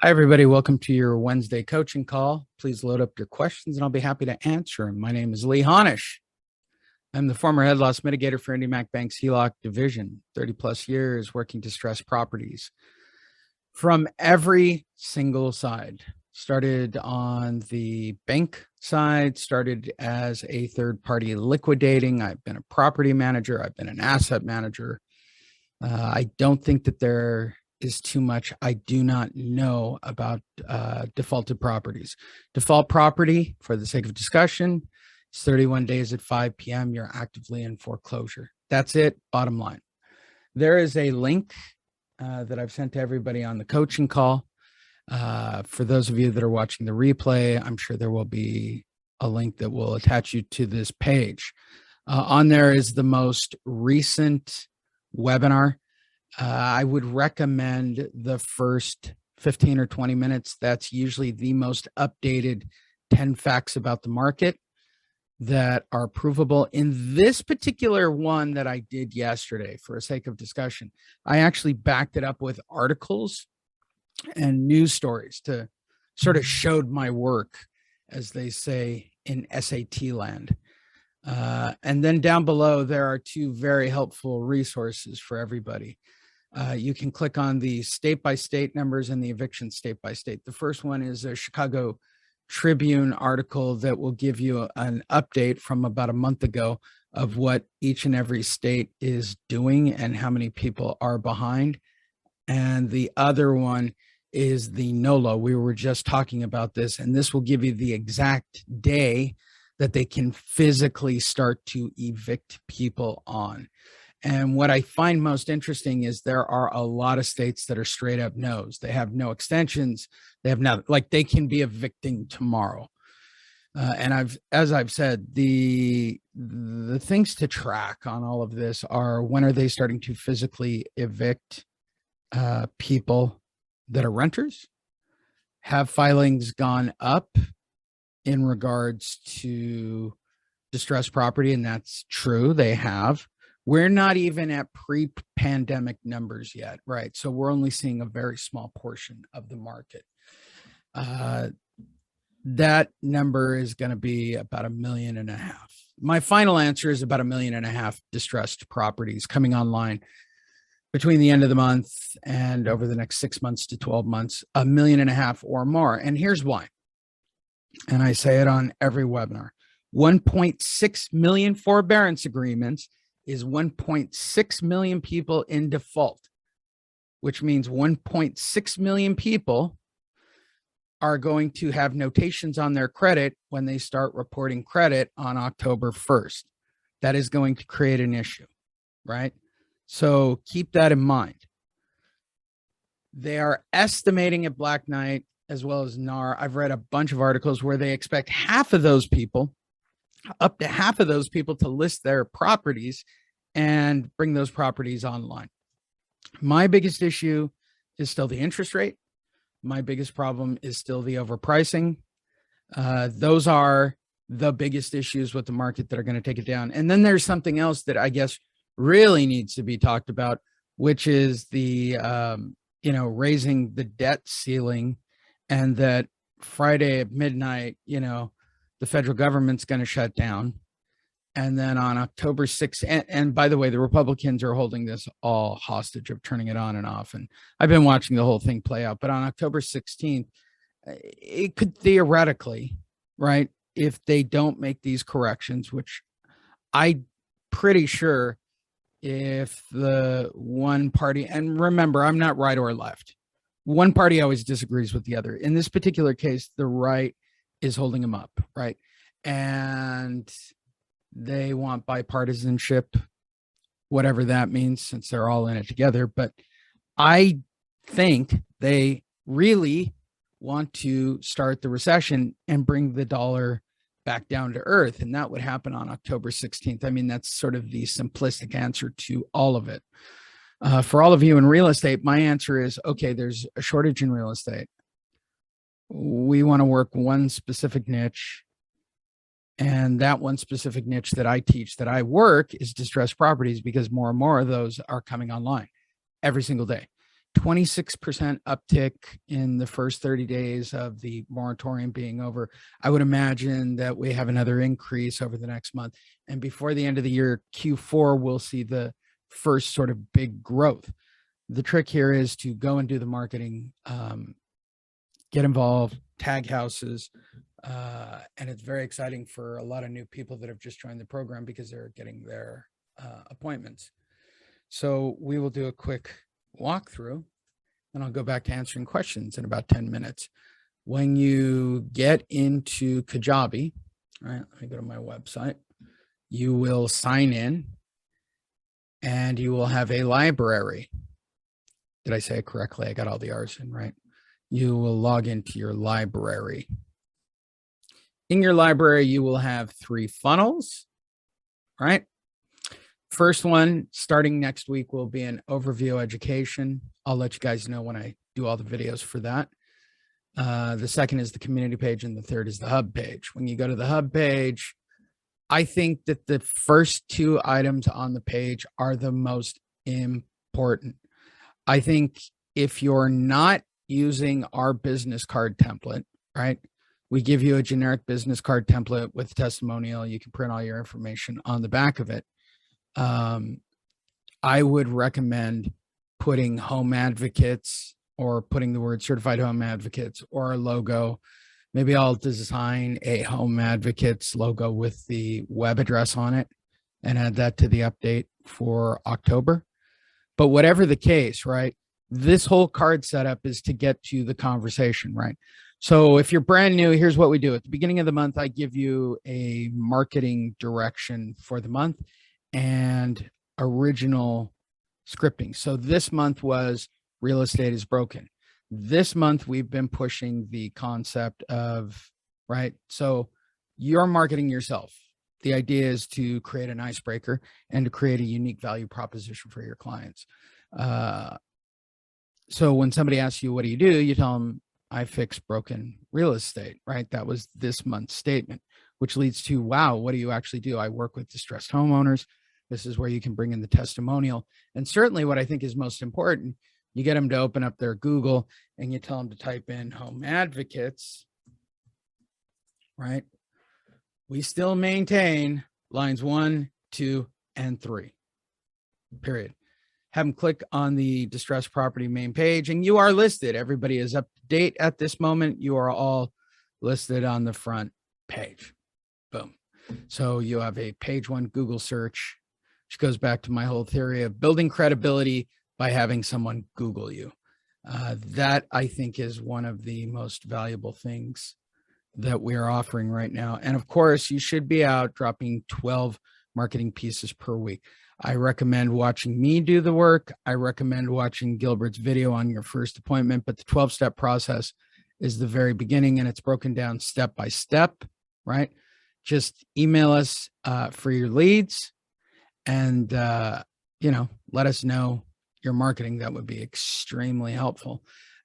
Hi, everybody. Welcome to your Wednesday coaching call. Please load up your questions and I'll be happy to answer them. My name is Lee Honish. I'm the former head loss mitigator for IndyMac Bank's HELOC division, 30 plus years working distressed properties from every single side. Started on the bank side, started as a third party liquidating. I've been a property manager. I've been an asset manager. I don't think that there is too much I do not know about defaulted properties. Default property, for the sake of discussion, is 31 days at 5 p.m. You're actively in foreclosure. That's it. Bottom line. There is a link that I've sent to everybody on the coaching call. For those of you that are watching the replay, I'm sure there will be a link that will attach you to this page. On there is the most recent webinar. I would recommend the first 15 or 20 minutes. That's usually the most updated 10 facts about the market that are provable. In this particular one that I did yesterday, for the sake of discussion, I actually backed it up with articles and news stories to sort of showed my work, as they say in SAT land. And then down below, there are two very helpful resources for everybody. You can click on the state-by-state numbers and the eviction state-by-state. The first one is a Chicago Tribune article that will give you an update from about a month ago of what each and every state is doing and how many people are behind. And the other one is the NOLA. We were just talking about this, and this will give you the exact day that they can physically start to evict people on. And what I find most interesting is there are a lot of states that are straight up no's. They have no extensions. They have not, like they can be evicting tomorrow. And as I've said, the things to track on all of this are, when are they starting to physically evict people that are renters? Have filings gone up in regards to distressed property? And that's true, they have. We're not even at pre-pandemic numbers yet, right? So we're only seeing a very small portion of the market. That number is going to be about 1.5 million. My final answer is about 1.5 million distressed properties coming online between the end of the month and over the next 6 months to 12 months, 1.5 million or more. And here's why. And I say it on every webinar. 1.6 million forbearance agreements is 1.6 million people in default, which means 1.6 million people are going to have notations on their credit when they start reporting credit on October 1st. That is going to create an issue, right? So keep that in mind. They are estimating at Black Knight as well as NAR. I've read a bunch of articles where they expect half of those people, up to half of those people, to list their properties and bring those properties online. My biggest issue is still the interest rate. My biggest problem is still the overpricing. Those are the biggest issues with the market that are going to take it down. And then there's something else that I guess really needs to be talked about, which is the, raising the debt ceiling, and that Friday at midnight, the federal government's going to shut down. And then on October 6th, and by the way, the Republicans are holding this all hostage of turning it on and off. And I've been watching the whole thing play out. But on October 16th, it could theoretically, right, if they don't make these corrections, which I'm pretty sure if the one party, and remember, I'm not right or left. One party always disagrees with the other. In this particular case, the right is holding them up, right? And they want bipartisanship, whatever that means, since they're all in it together. But I think they really want to start the recession and bring the dollar back down to earth. And that would happen on October 16th. I mean, that's sort of the simplistic answer to all of it. For all of you in real estate, my answer is, okay, there's a shortage in real estate. We want to work one specific niche. And that one specific niche that I teach, that I work, is distressed properties, because more and more of those are coming online every single day. 26% uptick in the first 30 days of the moratorium being over. I would imagine that we have another increase over the next month. And before the end of the year, Q4, we'll see the first sort of big growth. The trick here is to go and do the marketing, get involved, tag houses. And it's very exciting for a lot of new people that have just joined the program because they're getting their appointments. So we will do a quick walkthrough and I'll go back to answering questions in about 10 minutes. When you get into Kajabi, all right, let me go to my website. You will sign in and you will have a library. Did I say it correctly? I got all the R's in, right? You will log into your library. In your library, you will have 3 funnels, right? First one, starting next week, will be an overview education. I'll let you guys know when I do all the videos for that. The second is the community page, and the third is the hub page. When you go to the hub page, I think that the first 2 items on the page are the most important. I think if you're not using our business card template, right? We give you a generic business card template with testimonial. You can print all your information on the back of it. I would recommend putting home advocates or putting the word certified home advocates or a logo. Maybe I'll design a home advocates logo with the web address on it and add that to the update for October. But whatever the case, right? This whole card setup is to get to the conversation, right? So if you're brand new, here's what we do. At the beginning of the month, I give you a marketing direction for the month and original scripting. So this month was real estate is broken. This month, we've been pushing the concept of, right? So you're marketing yourself. The idea is to create an icebreaker and to create a unique value proposition for your clients. So when somebody asks you, what do? You tell them, I fix broken real estate, right? That was this month's statement, which leads to, wow, what do you actually do? I work with distressed homeowners. This is where you can bring in the testimonial. And certainly what I think is most important, you get them to open up their Google and you tell them to type in home advocates, right? We still maintain lines 1, 2, and 3, period. Have them click on the distressed property main page and you are listed. Everybody is up to date at this moment. You are all listed on the front page. Boom. So you have a page 1 Google search, which goes back to my whole theory of building credibility by having someone Google you. That I think is one of the most valuable things that we are offering right now. And of course, you should be out dropping 12 marketing pieces per week. I recommend watching me do the work. I recommend watching Gilbert's video on your first appointment, but the 12-step process is the very beginning and it's broken down step by step, right? Just email us for your leads and, let us know your marketing. That would be extremely helpful.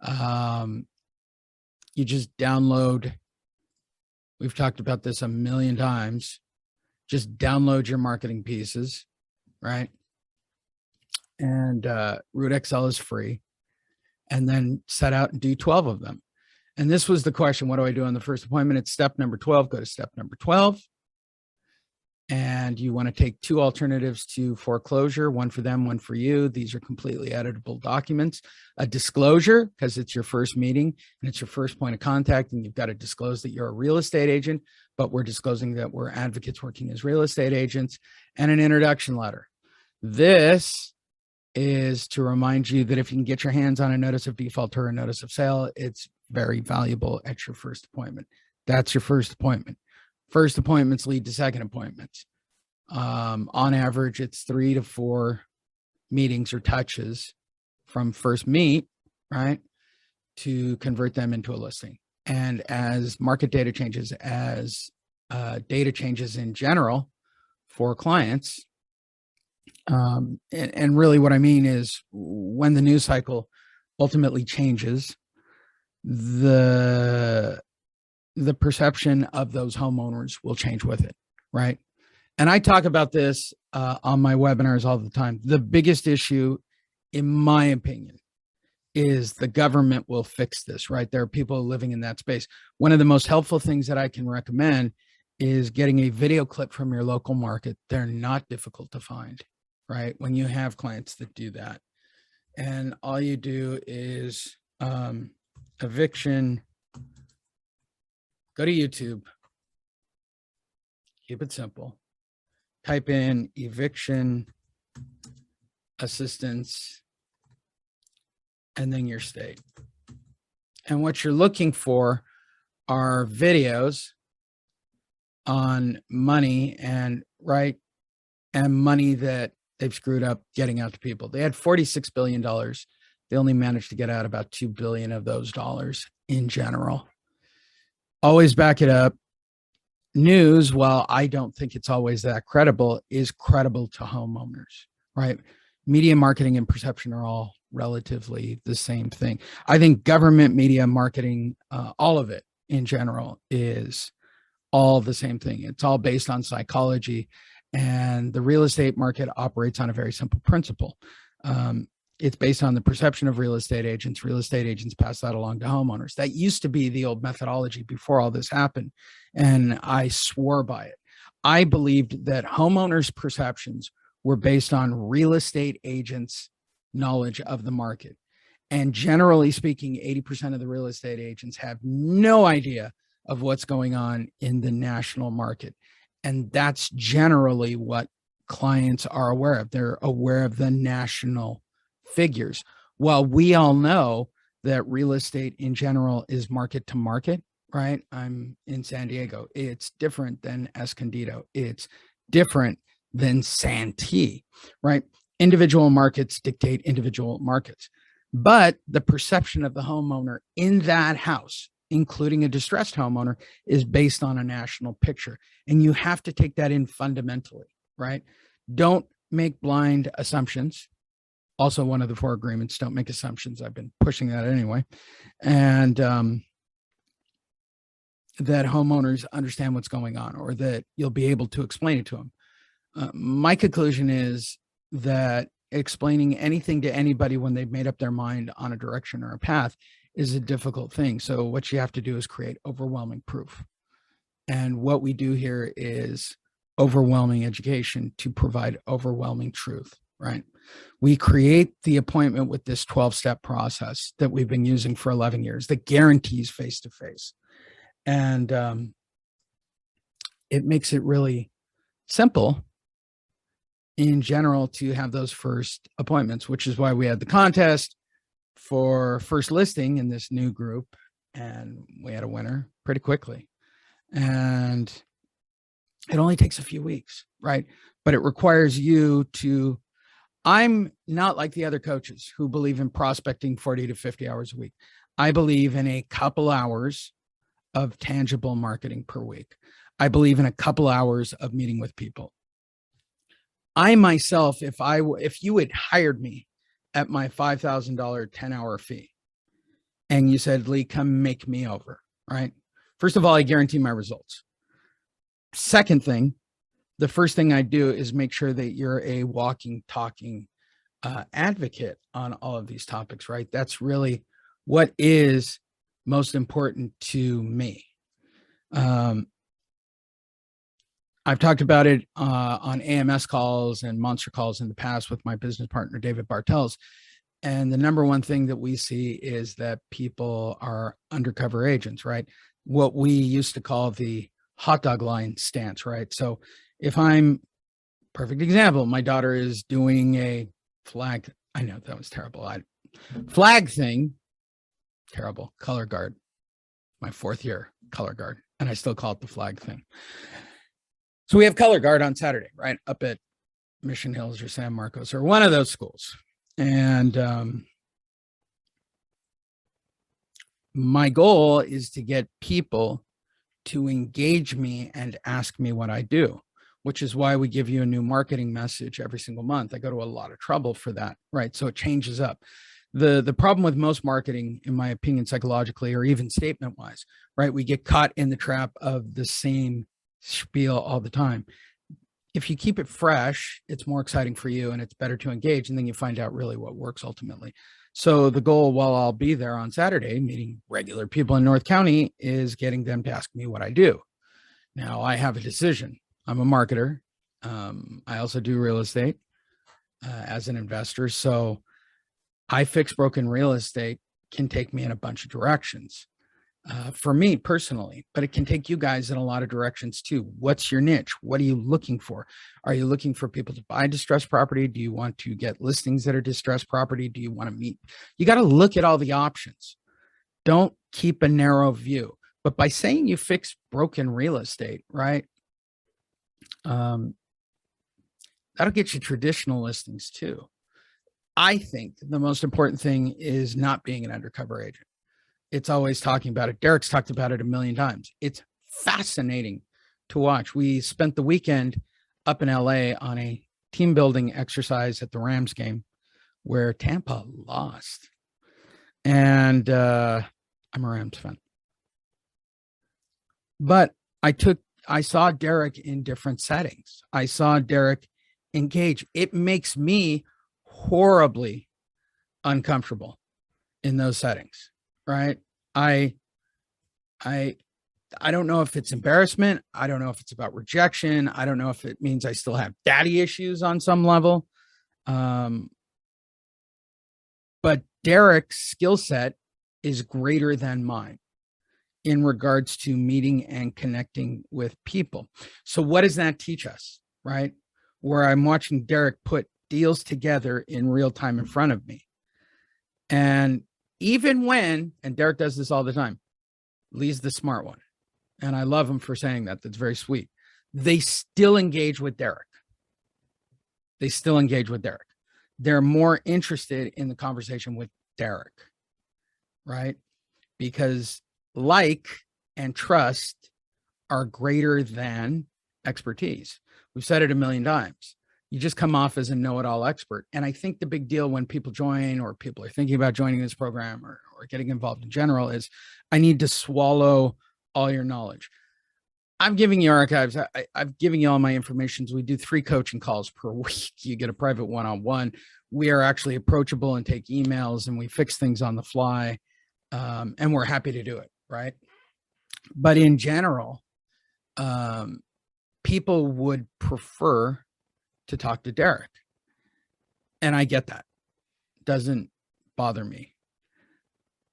You just download. We've talked about this a million times. Just download your marketing pieces. Right. And Root Excel is free. And then set out and do 12 of them. And this was the question, what do I do on the first appointment? It's step number 12. Go to step number 12. And you want to take 2 alternatives to foreclosure, one for them, one for you. These are completely editable documents. A disclosure, because it's your first meeting and it's your first point of contact, and you've got to disclose that you're a real estate agent, but we're disclosing that we're advocates working as real estate agents, and an introduction letter. This is to remind you that if you can get your hands on a notice of default or a notice of sale, it's very valuable at your first appointment. That's your first appointment. First appointments lead to second appointments. On average, it's 3 to 4 meetings or touches from first meet, right, to convert them into a listing. And as market data changes, as data changes in general for clients, and really what I mean is when the news cycle ultimately changes, the perception of those homeowners will change with it, right? And I talk about this on my webinars all the time. The biggest issue, in my opinion, is the government will fix this, right? There are people living in that space. One of the most helpful things that I can recommend is getting a video clip from your local market. They're not difficult to find, right? When you have clients that do that. And all you do is eviction, go to YouTube, keep it simple, type in eviction assistance, and then your state. And what you're looking for are videos on money and money that they've screwed up getting out to people. They had $46 billion. They only managed to get out about $2 billion of those dollars in general. Always back it up. News, while I don't think it's always that credible, is credible to homeowners, right? Media marketing and perception are all relatively the same thing. I think government media marketing, all of it in general, is all the same thing. It's all based on psychology, and the real estate market operates on a very simple principle. It's based on the perception of real estate agents. Real estate agents pass that along to homeowners. That used to be the old methodology before all this happened, and I swore by it. I believed that homeowners' perceptions were based on real estate agents' knowledge of the market. And generally speaking, 80% of the real estate agents have no idea of what's going on in the national market. And that's generally what clients are aware of. They're aware of the national figures. While we all know that real estate in general is market to market, right? I'm in San Diego. It's different than Escondido. It's different than Santee, right? Individual markets dictate individual markets. But the perception of the homeowner in that house, including a distressed homeowner, is based on a national picture. And you have to take that in fundamentally, right? Don't make blind assumptions. Also, one of the 4 agreements, don't make assumptions. I've been pushing that anyway. And that homeowners understand what's going on, or that you'll be able to explain it to them. My conclusion is that explaining anything to anybody when they've made up their mind on a direction or a path is a difficult thing. So what you have to do is create overwhelming proof. And what we do here is overwhelming education to provide overwhelming truth, right? We create the appointment with this 12-step process that we've been using for 11 years that guarantees face-to-face. And it makes it really simple in general to have those first appointments, which is why we had the contest for first listing in this new group, and we had a winner pretty quickly. And it only takes a few weeks, right? But it requires you to, I'm not like the other coaches who believe in prospecting 40 to 50 hours a week. I believe in a couple hours of tangible marketing per week. I believe in a couple hours of meeting with people. I myself, if you had hired me at my $5,000 10-hour fee and you said, Lee, come make me over, right? First of all, I guarantee my results. Second thing, the first thing I do is make sure that you're a walking, talking advocate on all of these topics, right? That's really what is most important to me. I've talked about it on AMS calls and monster calls in the past with my business partner, David Bartels. And the number one thing that we see is that people are undercover agents, right? What we used to call the hot dog line stance, right? So if perfect example, my daughter is doing a flag, I know that was terrible. Flag thing, terrible, color guard, my 4th year color guard. And I still call it the flag thing. So we have color guard on Saturday, right? Up at Mission Hills or San Marcos or one of those schools. And my goal is to get people to engage me and ask me what I do, which is why we give you a new marketing message every single month. I go to a lot of trouble for that, right? So it changes up. The problem with most marketing, in my opinion, psychologically, or even statement wise, right? We get caught in the trap of the same spiel all the time. if you keep it fresh, it's more exciting for you and it's better to engage. And then you find out really what works ultimately. So the goal, while I'll be there on Saturday, meeting regular people in North County, is getting them to ask me what I do. Now I have a decision. I'm a marketer. I also do real estate as an investor. So I fix broken real estate can take me in a bunch of directions. For me personally, but it can take you guys in a lot of directions too. What's your niche? What are you looking for? Are you looking for people to buy distressed property? Do you want to get listings that are distressed property? Do you want to meet? You got to look at all the options. Don't keep a narrow view. But by saying you fix broken real estate, right? That'll get you traditional listings too. I think the most important thing is not being an undercover agent. It's always talking about it. Derek's talked about it a million times. It's fascinating to watch. We spent the weekend up in LA on a team building exercise at the Rams game where Tampa lost. And I'm a Rams fan. But I saw Derek in different settings. I saw Derek engage. It makes me horribly uncomfortable in those settings. Right. I don't know if it's embarrassment. I don't know if it's about rejection. I don't know if it means I still have daddy issues on some level. But Derek's skill set is greater than mine in regards to meeting and connecting with people. So what does that teach us? Right. Where I'm watching Derek put deals together in real time in front of me. And even when, and Derek does this all the time, Lee's the smart one. And I love him for saying that. That's very sweet. They still engage with Derek. They're more interested in the conversation with Derek, right? Because like and trust are greater than expertise. We've said it a million times. You just come off as a know-it-all expert. And I think the big deal when people join or people are thinking about joining this program or getting involved in general is I need to swallow all your knowledge. I'm giving you archives. I've given you all my information. We do 3 coaching calls per week. You get a private one-on-one. We are actually approachable and take emails and we fix things on the fly. And we're happy to do it, right? But in general, people would prefer to talk to Derek. And I get that. Doesn't bother me.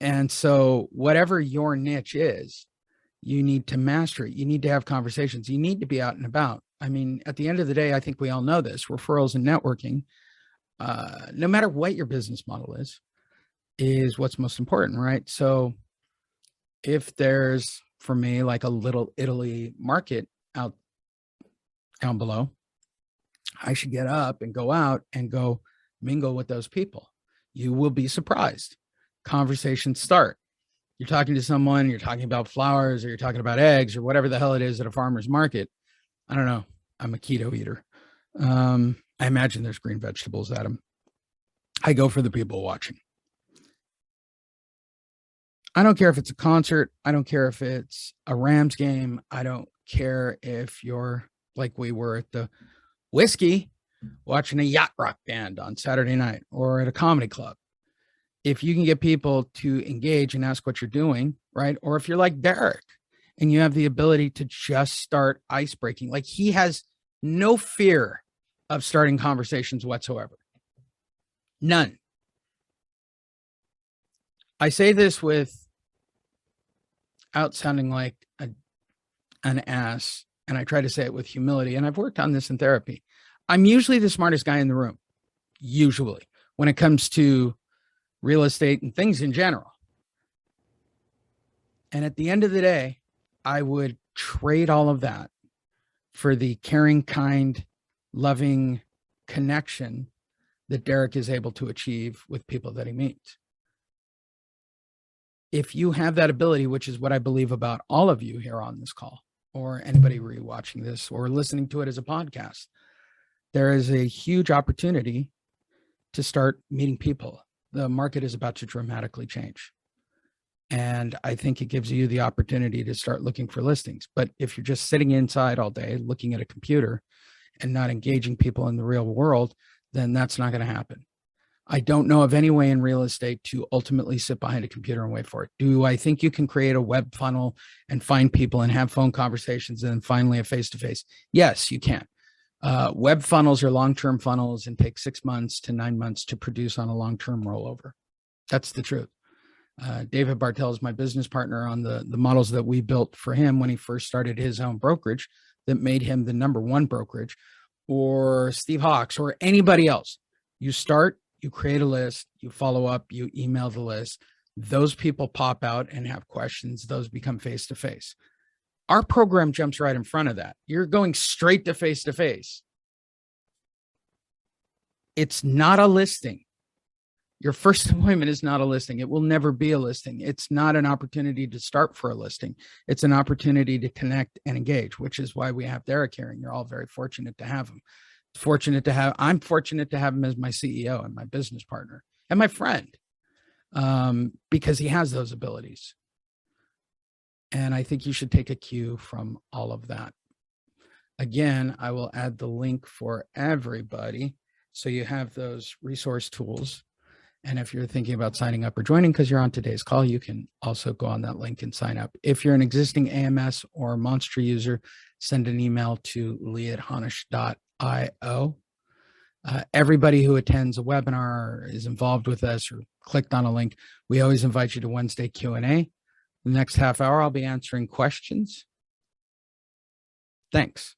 And so whatever your niche is, you need to master it. You need to have conversations. You need to be out and about. I mean, at the end of the day, I think we all know this, referrals and networking, no matter what your business model is what's most important, right? So if there's, for me, like a Little Italy market out down below, I should get up and go out and go mingle with those people. You will be surprised. Conversations start. You're talking to someone, you're talking about flowers, or you're talking about eggs, or whatever the hell it is at a farmer's market. I don't know. I'm a keto eater. I imagine there's green vegetables at them. I go for the people watching. I don't care if it's a concert. I don't care if it's a Rams game. I don't care if you're like we were at the Whiskey watching a yacht rock band on Saturday night or at a comedy club. If you can get people to engage and ask what you're doing, right? Or if you're like Derek and you have the ability to just start ice breaking, like he has no fear of starting conversations whatsoever. None. I say this without sounding like an ass, and I try to say it with humility, and I've worked on this in therapy. I'm usually the smartest guy in the room, usually, when it comes to real estate and things in general. And at the end of the day, I would trade all of that for the caring, kind, loving connection that Derek is able to achieve with people that he meets. If you have that ability, which is what I believe about all of you here on this call, or anybody rewatching this or listening to it as a podcast, there is a huge opportunity to start meeting people. The market is about to dramatically change. And I think it gives you the opportunity to start looking for listings. But if you're just sitting inside all day looking at a computer and not engaging people in the real world, then that's not going to happen. I don't know of any way in real estate to ultimately sit behind a computer and wait for it. Do I think you can create a web funnel and find people and have phone conversations and then finally a face-to-face? Yes, you can. Web funnels are long-term funnels and take 6 months to 9 months to produce on a long-term rollover. That's the truth. David Bartel is my business partner on the models that we built for him when he first started his own brokerage that made him the #1 brokerage, or Steve Hawks or anybody else. You start, you create a list, you follow up, you email the list. Those people pop out and have questions. Those become face-to-face. Our program jumps right in front of that. You're going straight to face-to-face. It's not a listing. Your first appointment is not a listing. It will never be a listing. It's not an opportunity to start for a listing. It's an opportunity to connect and engage, which is why we have Derek here, and you're all very fortunate to have him. I'm fortunate to have him as my CEO and my business partner and my friend, because he has those abilities. And I think you should take a cue from all of that. Again, I will add the link for everybody, so you have those resource tools. And if you're thinking about signing up or joining because you're on today's call, you can also go on that link and sign up. If you're an existing AMS or Monster user, send an email to lee@honish.io. Everybody who attends a webinar, is involved with us, or clicked on a link, we always invite you to Wednesday Q&A. The next half hour, I'll be answering questions. Thanks.